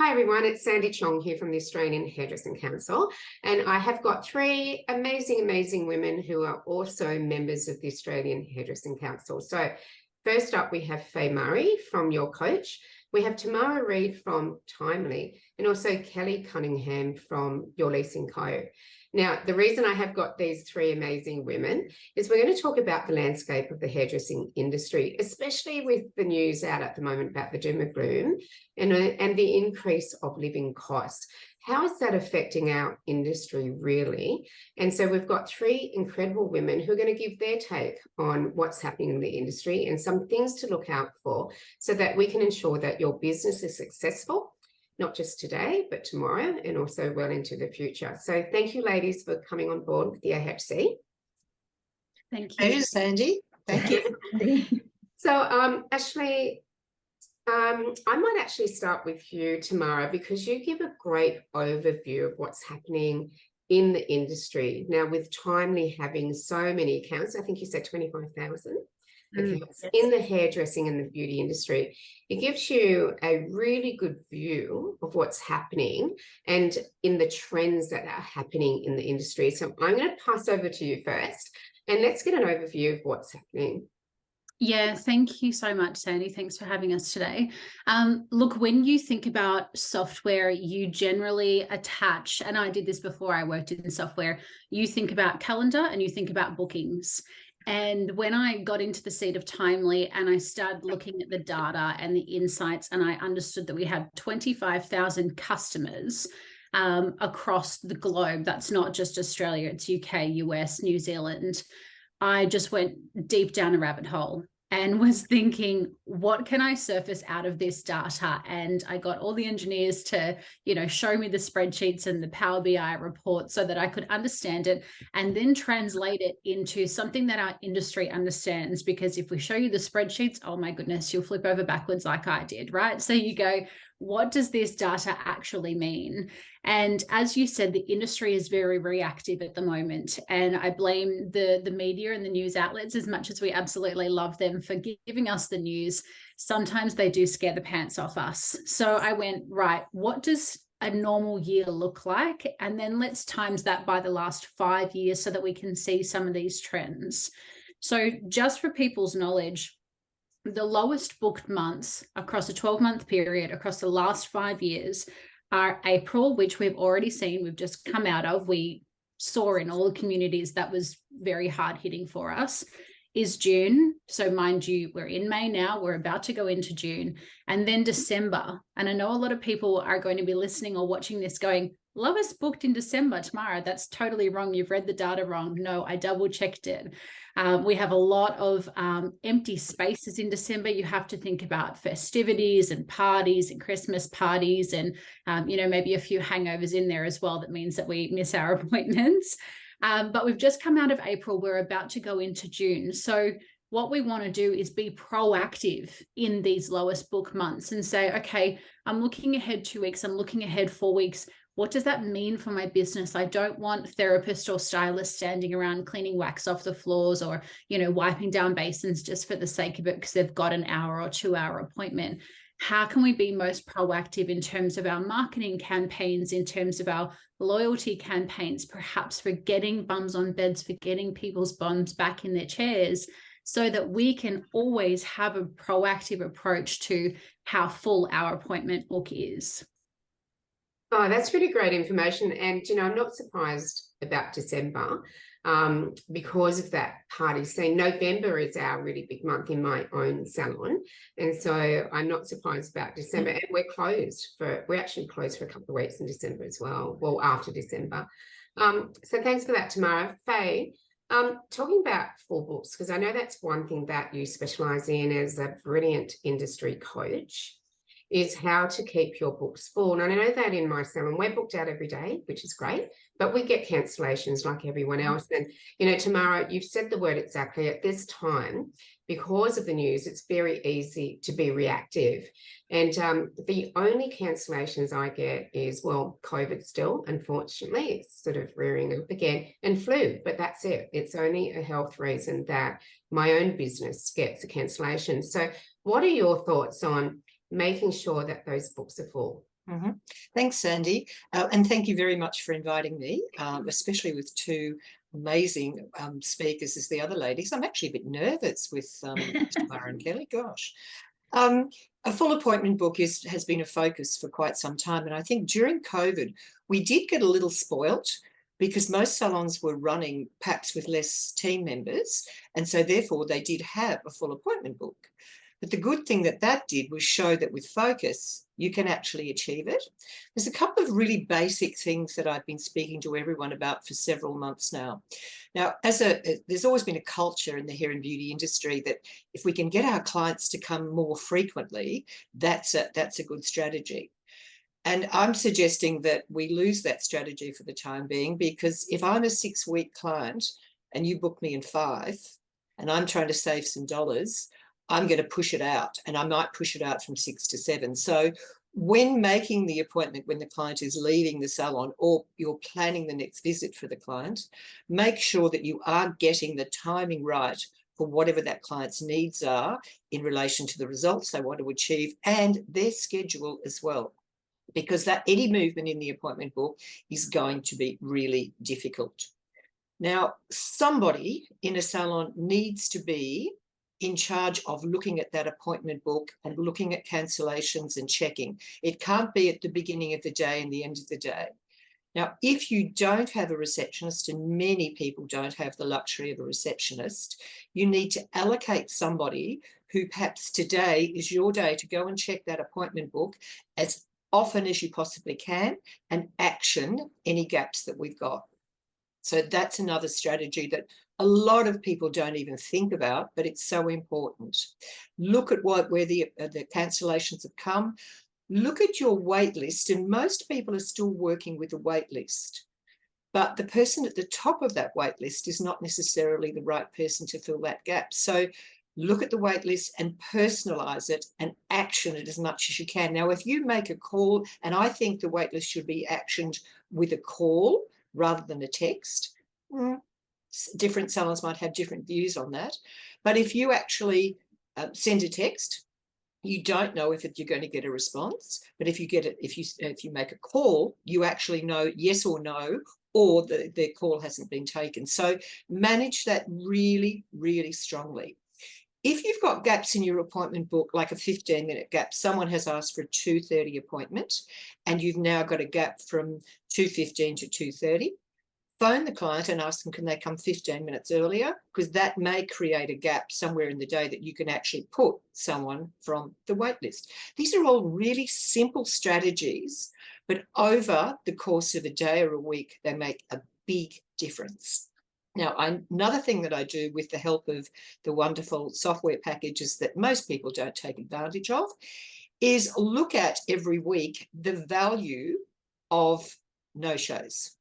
Hi everyone, it's Sandy Chong here from the Australian Hairdressing Council, and I have got three amazing women who are also members of the Australian Hairdressing Council. So first up we have Faye Murray from Your Coach, we have Tamara Reid from Timely, and also Kelly Cunningham from Your Leasing Co. Now, the reason I have got these three amazing women is we're going to talk about the landscape of the hairdressing industry, especially with the news out at the moment about the doom and gloom and the increase of living costs. How is that affecting our industry really? And so we've got three incredible women who are going to give their take on what's happening in the industry and some things to look out for so that we can ensure that your business is successful, not just today, but tomorrow and also well into the future. So thank you, ladies, for coming on board with the AHC. Thank you. Pleasure, Sandy. Thank you. So, Ashley, I might actually start with you, Tamara, because you give a great overview of what's happening in the industry. Now, with Timely having so many accounts, I think you said 25,000. Yes. In the hairdressing and the beauty industry, it gives you a really good view of what's happening and in the trends that are happening in the industry. So I'm going to pass over to you first and let's get an overview of what's happening. Yeah, thank you so much, Sandy. Thanks for having us today. Look, when you think about software, you generally attach, and I did this before I worked in software, you think about calendar and you think about bookings. And when I got into the seat of Timely and I started looking at the data and the insights, and I understood that we had 25,000 customers across the globe. That's not just Australia, it's UK, US, New Zealand. I just went deep down a rabbit hole and was thinking, what can I surface out of this data? And I got all the engineers to, show me the spreadsheets and the Power BI report so that I could understand it and then translate it into something that our industry understands. Because if we show you the spreadsheets, oh my goodness, you'll flip over backwards like I did, right? So you go, what does this data actually mean? And as you said, the industry is very reactive at the moment. And I blame the media and the news outlets, as much as we absolutely love them for giving us the news. Sometimes they do scare the pants off us. So I went, right, what does a normal year look like? And then let's times that by the last 5 years so that we can see some of these trends. So just for people's knowledge, the lowest booked months across a 12-month period across the last 5 years are April, which we've already seen, we've just come out of. We saw in all the communities that was very hard hitting for us, is June. So mind you, we're in May now, we're about to go into June, and then December. And I know a lot of people are going to be listening or watching this going, lowest booked in December, Tamara, that's totally wrong. You've read the data wrong. No, I double checked it. We have a lot of empty spaces in December. You have to think about festivities and parties and Christmas parties and, maybe a few hangovers in there as well. That means that we miss our appointments. But we've just come out of April. We're about to go into June. So what we want to do is be proactive in these lowest book months and say, okay, I'm looking ahead 2 weeks. I'm looking ahead 4 weeks. What does that mean for my business? I don't want therapists or stylists standing around cleaning wax off the floors or, wiping down basins just for the sake of it because they've got an hour or 2 hour appointment. How can we be most proactive in terms of our marketing campaigns, in terms of our loyalty campaigns, perhaps for getting bums on beds, for getting people's bums back in their chairs, so that we can always have a proactive approach to how full our appointment book is? Oh, that's really great information. And, I'm not surprised about December because of that party scene. November is our really big month in my own salon. And so I'm not surprised about December. And we're actually closed for a couple of weeks in December as well. Well, after December. So thanks for that, Tamara. Faye, talking about full books, because I know that's one thing that you specialise in as a brilliant industry coach, is how to keep your books full. And I know that in my salon, we're booked out every day, which is great, but we get cancellations like everyone else. And, Tamara, you've said the word exactly. At this time, because of the news, it's very easy to be reactive. And the only cancellations I get is, COVID still, unfortunately, it's sort of rearing up again, and flu, but that's it. It's only a health reason that my own business gets a cancellation. So what are your thoughts on making sure that those books are full? Thanks, Sandy. And thank you very much for inviting me, especially with two amazing speakers as the other ladies. I'm actually a bit nervous with Tamara and Kelly, gosh. A full appointment book has been a focus for quite some time. And I think during COVID, we did get a little spoilt because most salons were running perhaps with less team members. And so therefore they did have a full appointment book. But the good thing that did was show that with focus, you can actually achieve it. There's a couple of really basic things that I've been speaking to everyone about for several months now. Now, there's always been a culture in the hair and beauty industry that if we can get our clients to come more frequently, that's a good strategy. And I'm suggesting that we lose that strategy for the time being, because if I'm a 6-week client and you book me in 5 and I'm trying to save some dollars, I'm going to push it out, and I might push it out from 6 to 7. So when making the appointment, when the client is leaving the salon or you're planning the next visit for the client, make sure that you are getting the timing right for whatever that client's needs are in relation to the results they want to achieve and their schedule as well, because that any movement in the appointment book is going to be really difficult. Now, somebody in a salon needs to be in charge of looking at that appointment book and looking at cancellations and checking. It can't be at the beginning of the day and the end of the day. Now, if you don't have a receptionist, and many people don't have the luxury of a receptionist, you need to allocate somebody who perhaps today is your day to go and check that appointment book as often as you possibly can and action any gaps that we've got. So that's another strategy that a lot of people don't even think about, but it's so important. Look at where the cancellations have come. Look at your wait list, and most people are still working with a wait list. But the person at the top of that wait list is not necessarily the right person to fill that gap. So look at the wait list and personalize it and action it as much as you can. Now, if you make a call, and I think the wait list should be actioned with a call rather than a text. Different salons might have different views on that. But if you actually send a text, you don't know if you're going to get a response. But if you get it, if you make a call, you actually know yes or no, or the call hasn't been taken. So manage that really, really strongly. If you've got gaps in your appointment book, like a 15-minute gap, someone has asked for a 2:30 appointment, and you've now got a gap from 2:15 to 2:30, phone the client and ask them, can they come 15 minutes earlier? Because that may create a gap somewhere in the day that you can actually put someone from the wait list. These are all really simple strategies, but over the course of a day or a week, they make a big difference. Now, another thing that I do with the help of the wonderful software packages that most people don't take advantage of is look at every week the value of no-shows.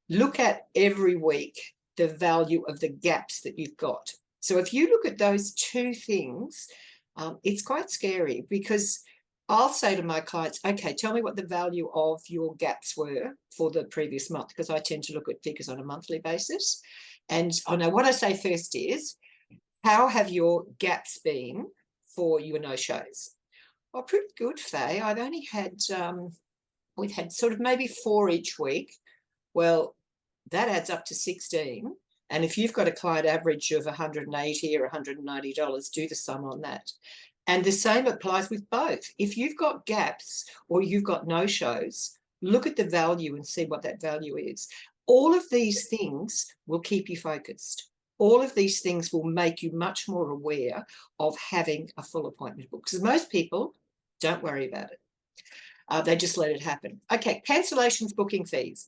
Look at every week the value of the gaps that you've got. So if you look at those two things, it's quite scary, because I'll say to my clients, okay, tell me what the value of your gaps were for the previous month, because I tend to look at figures on a monthly basis. And I know what I say first is, how have your gaps been for your no-shows? Well, pretty good, Faye. I've only had, we've had sort of maybe 4 each week. Well, that adds up to 16. And if you've got a client average of $180 or $190, do the sum on that. And the same applies with both. If you've got gaps or you've got no-shows, look at the value and see what that value is. All of these things will keep you focused. All of these things will make you much more aware of having a full appointment book, because most people don't worry about it. They just let it happen. Okay, cancellations, booking fees.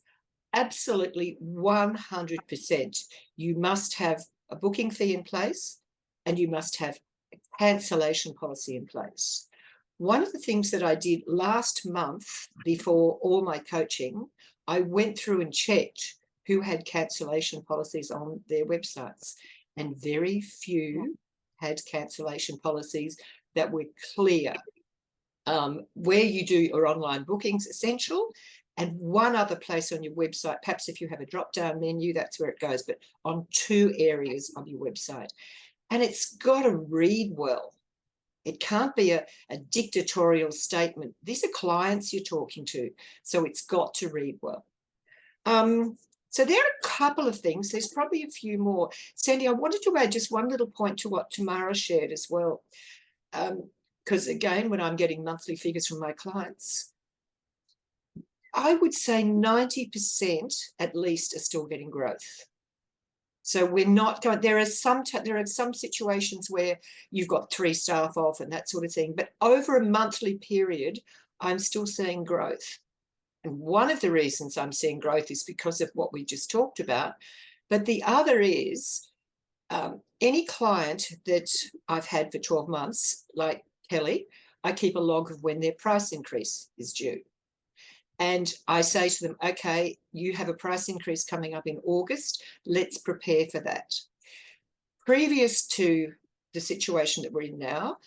Absolutely 100%. You must have a booking fee in place, and you must have a cancellation policy in place. One of the things that I did last month before all my coaching, I went through and checked who had cancellation policies on their websites, and very few had cancellation policies that were clear. Where you do your online bookings, essential, and one other place on your website, perhaps if you have a drop-down menu, that's where it goes, but on 2 areas of your website. And it's got to read well. It can't be a dictatorial statement. These are clients you're talking to, so it's got to read well. So there are a couple of things. There's probably a few more. Sandy, I wanted to add just one little point to what Tamara shared as well. Because again, when I'm getting monthly figures from my clients, I would say 90% at least are still getting growth. So we're not going, there are some situations where you've got 3 staff off and that sort of thing, but over a monthly period, I'm still seeing growth. And one of the reasons I'm seeing growth is because of what we just talked about. But the other is any client that I've had for 12 months, like Kelly, I keep a log of when their price increase is due. And I say to them, okay, you have a price increase coming up in August. Let's prepare for that. Previous to the situation that we're in now,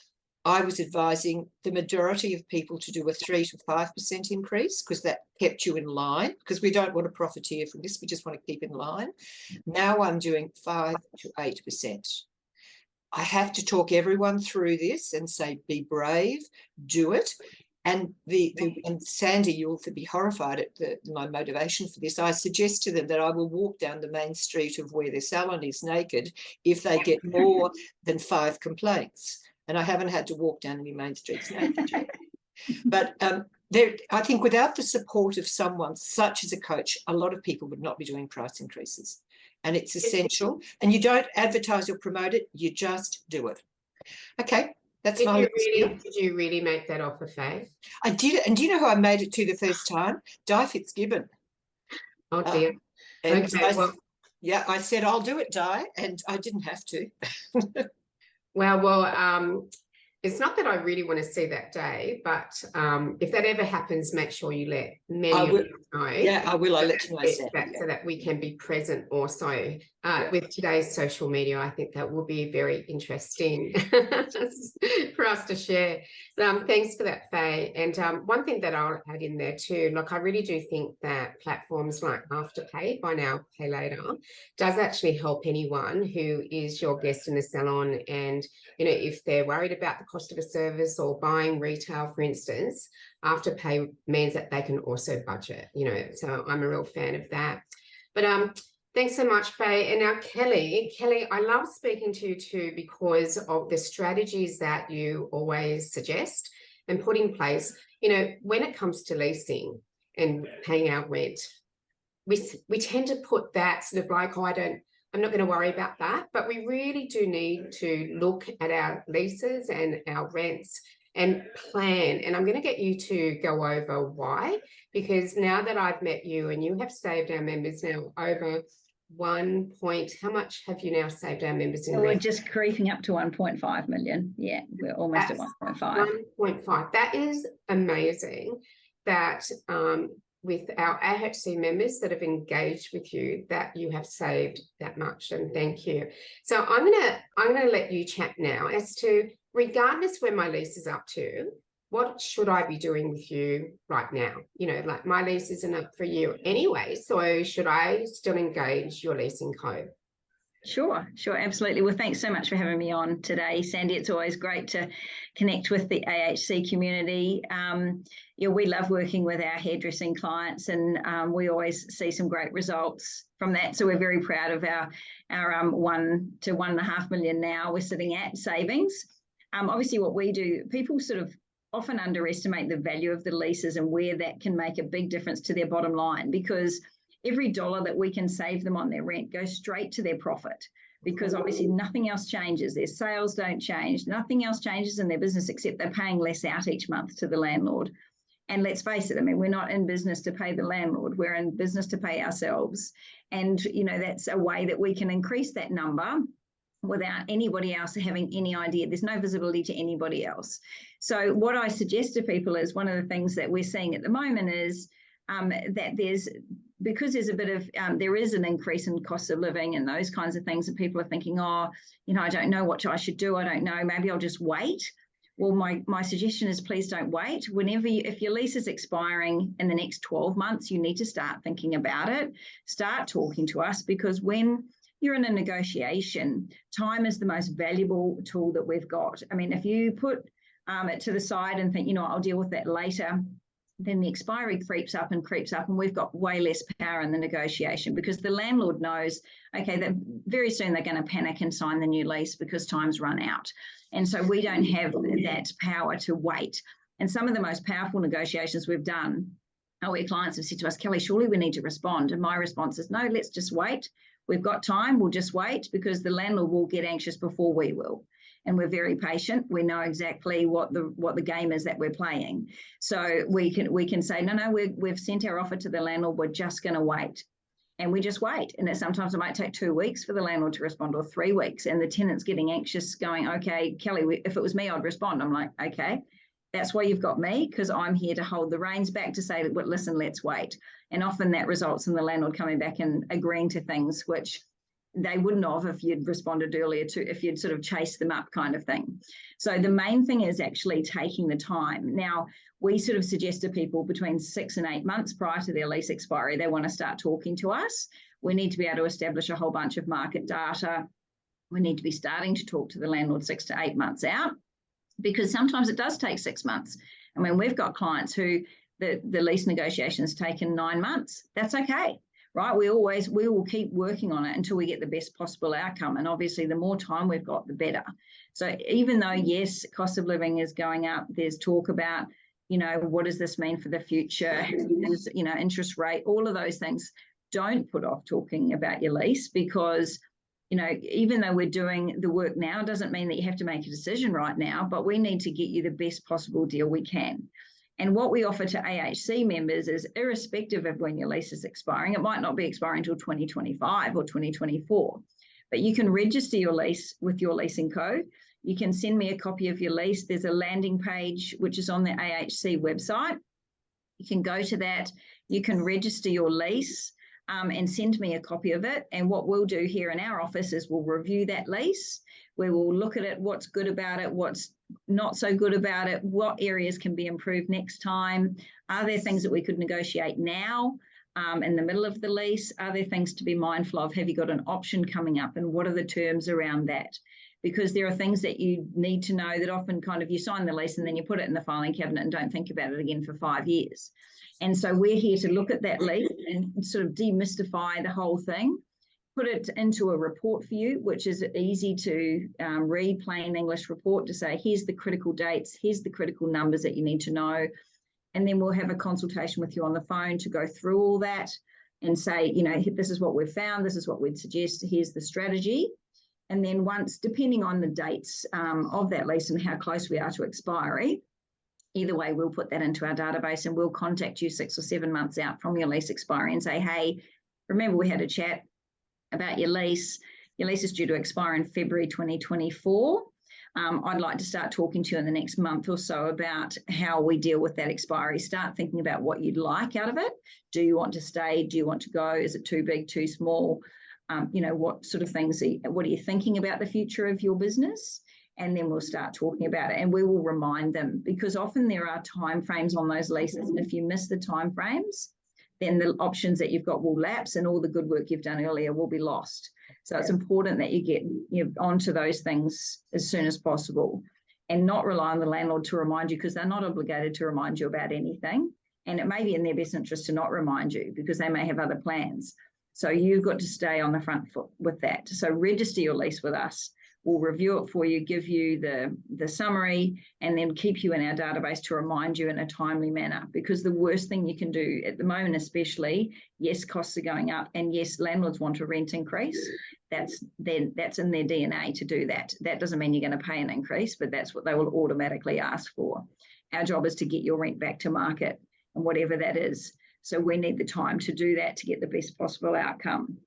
I was advising the majority of people to do a 3 to 5% increase because that kept you in line, because we don't want to profiteer from this. We just want to keep in line. Now I'm doing 5 to 8%. I have to talk everyone through this and say, be brave, do it. And and Sandy, you'll be horrified at my motivation for this. I suggest to them that I will walk down the main street of where their salon is naked if they get more than 5 complaints. And I haven't had to walk down any main streets naked yet. But I think without the support of someone such as a coach, a lot of people would not be doing price increases. And it's essential. And you don't advertise or promote it, you just do it. Okay. That's did you really make that offer, Faye? I did it. And do you know who I made it to the first time? Di Fitzgibbon. Oh, dear. Okay, yeah, I said, I'll do it, Di, and I didn't have to. Well, it's not that I really want to see that day, but if that ever happens, make sure you let many of us know. Yeah, I will. I'll let you know. So that we can be present also. With today's social media, I think that will be very interesting for us to share. Thanks for that, Faye. And one thing that I'll add in there too, look, I really do think that platforms like Afterpay, Buy Now, Pay Later, does actually help anyone who is your guest in the salon. And, you know, if they're worried about the cost of a service or buying retail, for instance, Afterpay means that they can also budget, you know, so I'm a real fan of that. But thanks so much, Faye. And now Kelly, I love speaking to you too because of the strategies that you always suggest and put in place. You know, when it comes to leasing and paying our rent, we tend to put that sort of like, oh, I'm not going to worry about that. But we really do need to look at our leases and our rents and plan. And I'm going to get you to go over why, because now that I've met you and you have saved our members now over how much have you now saved our members in rent? We're just creeping up to 1.5 million. Yeah, we're almost at 1.5. 1.5. That is amazing that with our AHC members that have engaged with you, that you have saved that much, and thank you. So I'm gonna let you chat now as to, regardless where my lease is up to, what should I be doing with you right now? You know, like my lease isn't up for you anyway, so should I still engage Your Leasing Co? Sure, absolutely. Well, thanks so much for having me on today, Sandy. It's always great to connect with the AHC community. Yeah, we love working with our hairdressing clients, and we always see some great results from that. So we're very proud of our 1 to 1.5 million now we're sitting at savings. Obviously, what we do, people sort of often underestimate the value of the leases and where that can make a big difference to their bottom line, because every dollar that we can save them on their rent goes straight to their profit, because obviously nothing else changes. Their sales don't change. Nothing else changes in their business except they're paying less out each month to the landlord. And let's face it, I mean, we're not in business to pay the landlord. We're in business to pay ourselves. And, you know, that's a way that we can increase that number without anybody else having any idea. There's no visibility to anybody else. So what I suggest to people is, one of the things that we're seeing at the moment is that because there's a bit of, there is an increase in cost of living and those kinds of things, and people are thinking, oh, you know, I don't know what I should do. I don't know, maybe I'll just wait. Well, my suggestion is, please don't wait. If your lease is expiring in the next 12 months, you need to start thinking about it. Start talking to us, because when you're in a negotiation, time is the most valuable tool that we've got. I mean, if you put it to the side and think, you know, I'll deal with that later, then the expiry creeps up, and we've got way less power in the negotiation, because the landlord knows, okay, that very soon they're going to panic and sign the new lease because time's run out. And so we don't have that power to wait. And some of the most powerful negotiations we've done are where clients have said to us, Kelly, surely we need to respond. And my response is, no, let's just wait. We've got time, we'll just wait, because the landlord will get anxious before we will. And we're very patient. We know exactly what the game is that we're playing. So we can say, no, we've sent our offer to the landlord, we're just going to wait. And we just wait. And sometimes it might take 2 weeks for the landlord to respond, or 3 weeks. And the tenant's getting anxious going, okay, Kelly, if it was me, I'd respond. I'm like, okay, that's why you've got me, because I'm here to hold the reins back to say, well, listen, let's wait. And often that results in the landlord coming back and agreeing to things which they wouldn't have if you'd responded earlier, to if you'd sort of chased them up, kind of thing. So the main thing is actually taking the time. Now, we sort of suggest to people between 6 and 8 months prior to their lease expiry, they want to start talking to us. We need to be able to establish a whole bunch of market data. We need to be starting to talk to the landlord 6 to 8 months out, because sometimes it does take 6 months. I mean, we've got clients who the lease negotiation's taken 9 months. That's okay. Right, we will keep working on it until we get the best possible outcome. And obviously, the more time we've got, the better. So even though, yes, cost of living is going up, there's talk about, you know, what does this mean for the future? You know, interest rate, all of those things. Don't put off talking about your lease, because, you know, even though we're doing the work now, doesn't mean that you have to make a decision right now, but we need to get you the best possible deal we can. And what we offer to AHC members is, irrespective of when your lease is expiring, it might not be expiring until 2025 or 2024, but you can register your lease with Your Leasing Co. You can send me a copy of your lease. There's a landing page which is on the AHC website. You can go to that. You can register your lease and send me a copy of it. And what we'll do here in our office is we'll review that lease. We will look at it, what's good about it, what's not so good about it, what areas can be improved next time. Are there things that we could negotiate now in the middle of the lease? Are there things to be mindful of? Have you got an option coming up, and what are the terms around that? Because there are things that you need to know that often kind of you sign the lease and then you put it in the filing cabinet and don't think about it again for 5 years. And so we're here to look at that lease and sort of demystify the whole thing, put it into a report for you, which is easy to read, plain English report, to say, here's the critical dates, here's the critical numbers that you need to know. And then we'll have a consultation with you on the phone to go through all that and say, you know, this is what we've found, this is what we'd suggest, here's the strategy. And then once, depending on the dates of that lease and how close we are to expiry, either way, we'll put that into our database and we'll contact you 6 or 7 months out from your lease expiry and say, hey, remember we had a chat about your lease. Your lease is due to expire in February 2024. I'd like to start talking to you in the next month or so about how we deal with that expiry. Start thinking about what you'd like out of it. Do you want to stay? Do you want to go? Is it too big, too small? You know, what sort of things, what are you thinking about the future of your business? And then we'll start talking about it, and we will remind them, because often there are timeframes on those leases, and if you miss the timeframes, then the options that you've got will lapse and all the good work you've done earlier will be lost. So it's important that you get onto those things as soon as possible and not rely on the landlord to remind you, because they're not obligated to remind you about anything. And it may be in their best interest to not remind you because they may have other plans. So you've got to stay on the front foot with that. So register your lease with us. We'll review it for you, give you the summary, and then keep you in our database to remind you in a timely manner. Because the worst thing you can do at the moment, especially, yes, costs are going up, and yes, landlords want a rent increase. That's in their DNA to do that. That doesn't mean you're going to pay an increase, but that's what they will automatically ask for. Our job is to get your rent back to market, and whatever that is. So we need the time to do that to get the best possible outcome.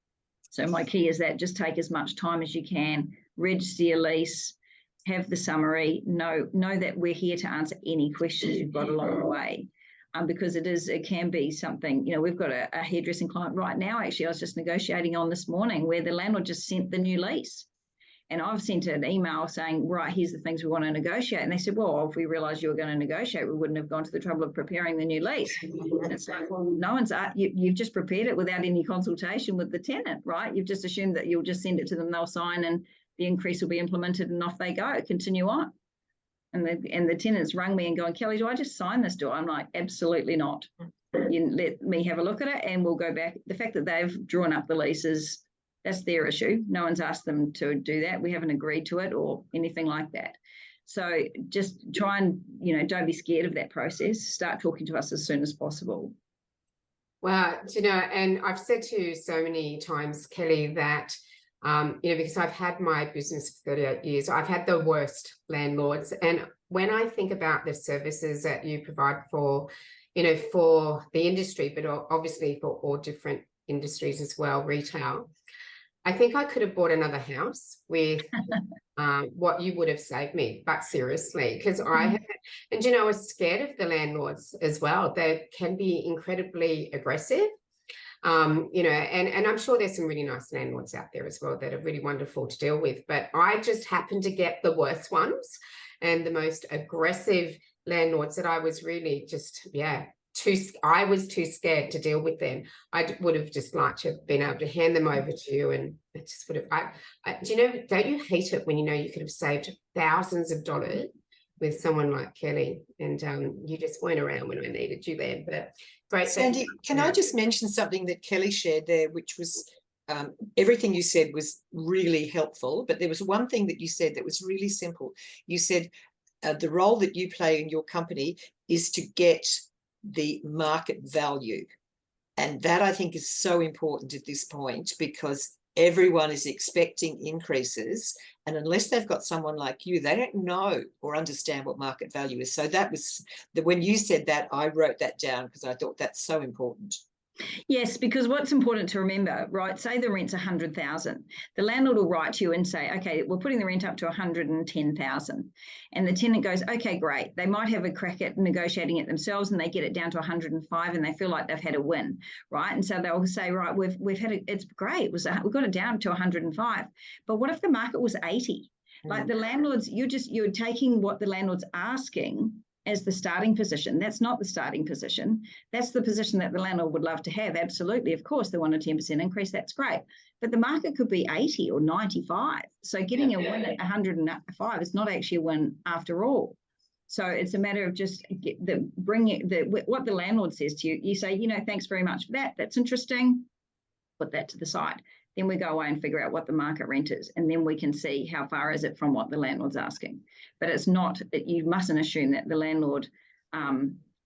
So my key is that just take as much time as you can, register your lease, have the summary, know that we're here to answer any questions you've got along the way. Because it can be something, you know, we've got a hairdressing client right now, actually, I was just negotiating on this morning, where the landlord just sent the new lease. And I've sent an email saying, right, here's the things we want to negotiate. And they said, well, if we realised you were going to negotiate, we wouldn't have gone to the trouble of preparing the new lease. And it's like, well, no one's, you've just prepared it without any consultation with the tenant, right? You've just assumed that you'll just send it to them, they'll sign, and the increase will be implemented, and off they go, continue on. And the tenants rung me and going, Kelly, do I just sign this door? I'm like, absolutely not. You let me have a look at it and we'll go back. The fact that they've drawn up the leases, that's their issue. No one's asked them to do that. We haven't agreed to it or anything like that. So just try and, don't be scared of that process. Start talking to us as soon as possible. Well, and I've said to you so many times, Kelly, that because I've had my business for 38 years, I've had the worst landlords. And when I think about the services that you provide for, for the industry, but obviously for all different industries as well, retail, I think I could have bought another house with what you would have saved me. But seriously, because I have, and I was scared of the landlords as well. They can be incredibly aggressive. And I'm sure there's some really nice landlords out there as well that are really wonderful to deal with. But I just happened to get the worst ones and the most aggressive landlords that I was really just, I was too scared to deal with them. I would have just liked to have been able to hand them over to you, and it just would have, don't you hate it when you could have saved thousands of dollars with someone like Kelly, and you just weren't around when I needed you there. But great. Sandy, can I just mention something that Kelly shared there, which was everything you said was really helpful, but there was one thing that you said that was really simple. You said the role that you play in your company is to get the market value. And that I think is so important at this point, because everyone is expecting increases, and unless they've got someone like you, they don't know or understand what market value is. So that was when you said that, I wrote that down because I thought that's so important. Yes, because what's important to remember, right? Say the rent's 100,000. The landlord will write to you and say, okay, we're putting the rent up to 110,000. And the tenant goes, okay, great. They might have a crack at negotiating it themselves, and they get it down to 105, and they feel like they've had a win, right? And so they'll say, right, we've had it. It's great. We've got it down to 105. But what if the market was 80? Like the landlords, you're taking what the landlord's asking as the starting position. That's not the starting position. That's the position that the landlord would love to have. Absolutely. Of course, they want a 10% increase. That's great. But the market could be 80 or 95. So getting a win at 105 is not actually a win after all. So it's a matter of just what the landlord says to you. You say, thanks very much for that. That's interesting. Put that to the side. Then we go away and figure out what the market rent is, and then we can see how far is it from what the landlord's asking. But it's not, you mustn't assume that the landlord,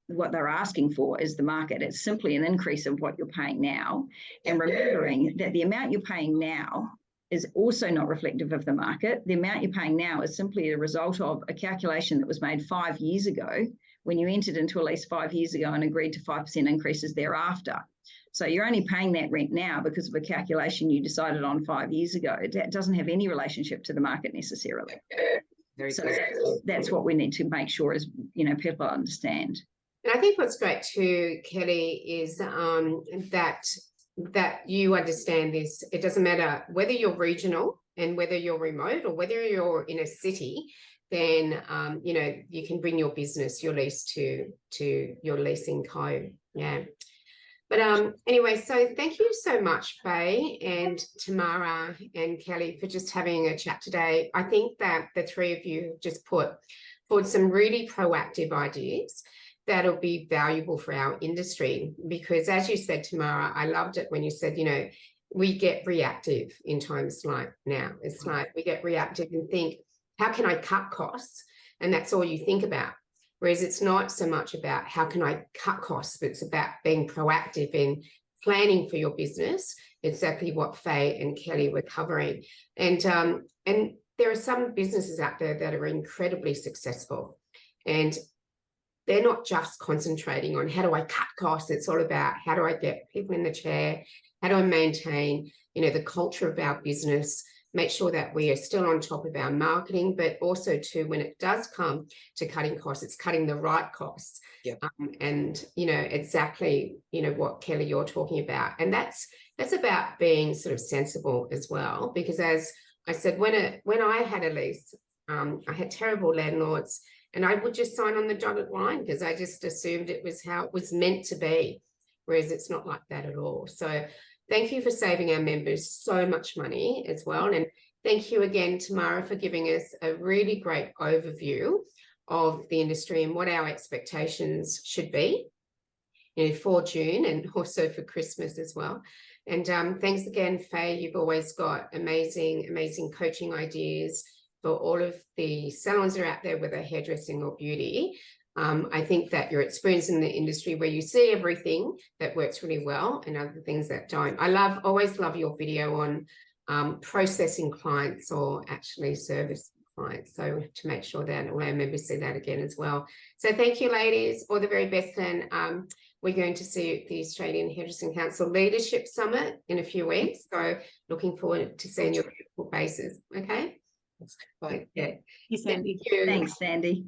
what they're asking for is the market. It's simply an increase of what you're paying now. And remembering that the amount you're paying now is also not reflective of the market. The amount you're paying now is simply a result of a calculation that was made 5 years ago when you entered into a lease 5 years ago and agreed to 5% increases thereafter. So you're only paying that rent now because of a calculation you decided on 5 years ago. It doesn't have any relationship to the market necessarily. So that's what we need to make sure is, people understand. And I think what's great too, Kelly, is that you understand this. It doesn't matter whether you're regional and whether you're remote or whether you're in a city, then, you can bring your business, your lease to Your Leasing Co. Yeah. But anyway, so thank you so much, Faye and Tamara and Kelly, for just having a chat today. I think that the three of you have just put forward some really proactive ideas that'll be valuable for our industry, because as you said, Tamara, I loved it when you said, we get reactive in times like now. It's like we get reactive and think, how can I cut costs? And that's all you think about. Whereas it's not so much about how can I cut costs, but it's about being proactive in planning for your business, exactly what Faye and Kelly were covering. And there are some businesses out there that are incredibly successful, and they're not just concentrating on how do I cut costs. It's all about how do I get people in the chair? How do I maintain, the culture of our business? Make sure that we are still on top of our marketing, but also too, when it does come to cutting costs, it's cutting the right costs. Yep. And exactly, what Kelly you're talking about. And that's about being sort of sensible as well, because as I said, when I had a lease, I had terrible landlords, and I would just sign on the dotted line because I just assumed it was how it was meant to be, whereas it's not like that at all. So thank you for saving our members so much money as well. And thank you again, Tamara, for giving us a really great overview of the industry and what our expectations should be, you know, for June and also for Christmas as well. And thanks again, Faye. You've always got amazing coaching ideas for all of the salons that are out there, whether hairdressing or beauty. I think that your experience in the industry where you see everything that works really well and other things that don't. I always love your video on processing clients or actually service clients. So to make sure that all our members see that again as well. So thank you, ladies. All the very best. And we're going to see you at the Australian Hairdressing Council Leadership Summit in a few weeks. So looking forward to seeing your beautiful faces. Okay. Bye. Yeah. Thank you, Sandy. Thanks, Sandy.